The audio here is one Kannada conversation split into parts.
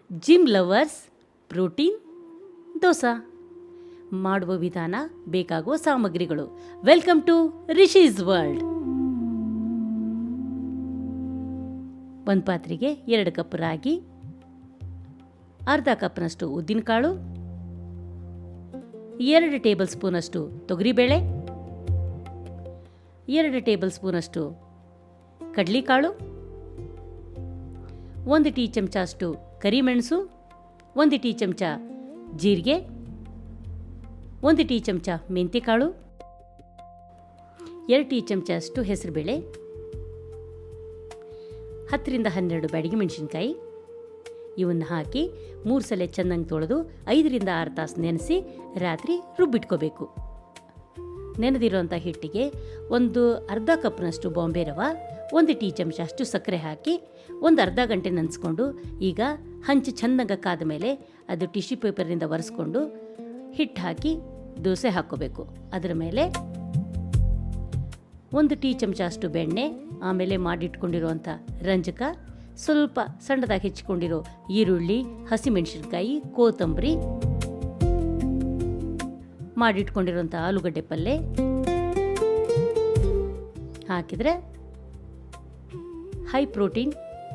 ಜಿಮ್ ಲವರ್ಸ್ ಪ್ರೋಟೀನ್ ದೋಸಾ ಮಾಡುವ ವಿಧಾನ, ಬೇಕಾಗುವ ಸಾಮಗ್ರಿಗಳು. Welcome to Rishi's world. ಒಂದು ಪಾತ್ರೆಗೆ 2 ಕಪ್ ರಾಗಿ, ಅರ್ಧ ಕಪ್ನಷ್ಟು ಉದ್ದಿನಕಾಳು, 2 ಟೇಬಲ್ ಸ್ಪೂನಷ್ಟು ತೊಗರಿಬೇಳೆ, 2 ಟೇಬಲ್ ಸ್ಪೂನಷ್ಟು ಕಡಲೆಕಾಳು, 1 ಟೀ ಚಮಚ ಅಷ್ಟು ಕರಿಮೆಣಸು, 1 ಟೀ ಚಮಚ ಜೀರಿಗೆ, 1 ಟೀ ಚಮಚ ಮೆಂತ್ಯಕಾಳು, 2 ಟೀ ಚಮಚ ಅಷ್ಟು ಹೆಸರುಬೇಳೆ, 10 ರಿಂದ 12 ಬ್ಯಾಡಗಿ ಮೆಣಸಿನ್ಕಾಯಿ ಇವನ್ನು ಹಾಕಿ 3 ಸಲ ಚೆನ್ನಾಗಿ ತೊಳೆದು 5 ರಿಂದ 6 ತಾಸು ನೆನೆಸಿ ರಾತ್ರಿ ರುಬ್ಬಿಟ್ಕೋಬೇಕು. ನೆನೆದಿರುವಂಥ ಹಿಟ್ಟಿಗೆ ಒಂದು ಅರ್ಧ ಕಪ್ನಷ್ಟು ಬಾಂಬೆ ರವೆ, 1 ಟೀ ಚಮಚ ಅಷ್ಟು ಸಕ್ಕರೆ ಹಾಕಿ ಒಂದು ಅರ್ಧ ಗಂಟೆ ನೆನೆಸ್ಕೊಂಡು, ಈಗ ಹಂಚು ಚೆನ್ನಾಗಿ ಕಾದ ಮೇಲೆ ಅದು ಟಿಶ್ಯೂ ಪೇಪರ್ನಿಂದ ಒರೆಸ್ಕೊಂಡು ಹಿಟ್ಟು ಹಾಕಿ ದೋಸೆ ಹಾಕ್ಕೋಬೇಕು. ಅದರ ಮೇಲೆ 1 ಟೀ ಚಮಚ ಅಷ್ಟು ಬೆಣ್ಣೆ, ಆಮೇಲೆ ಮಾಡಿಟ್ಕೊಂಡಿರುವಂಥ ರಂಜಕ, ಸ್ವಲ್ಪ ಸಣ್ಣದಾಗಿ ಹೆಚ್ಚಿಕೊಂಡಿರೋ ಈರುಳ್ಳಿ, ಹಸಿಮೆಣಸಿನ್ಕಾಯಿ, ಕೊತ್ತಂಬರಿ, ಮಾಡಿಟ್ಕೊಂಡಿರುವಂಥ ಆಲೂಗಡ್ಡೆ ಪಲ್ಯ ಹಾಕಿದರೆ high protein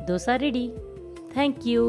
dosa ready. Thank you.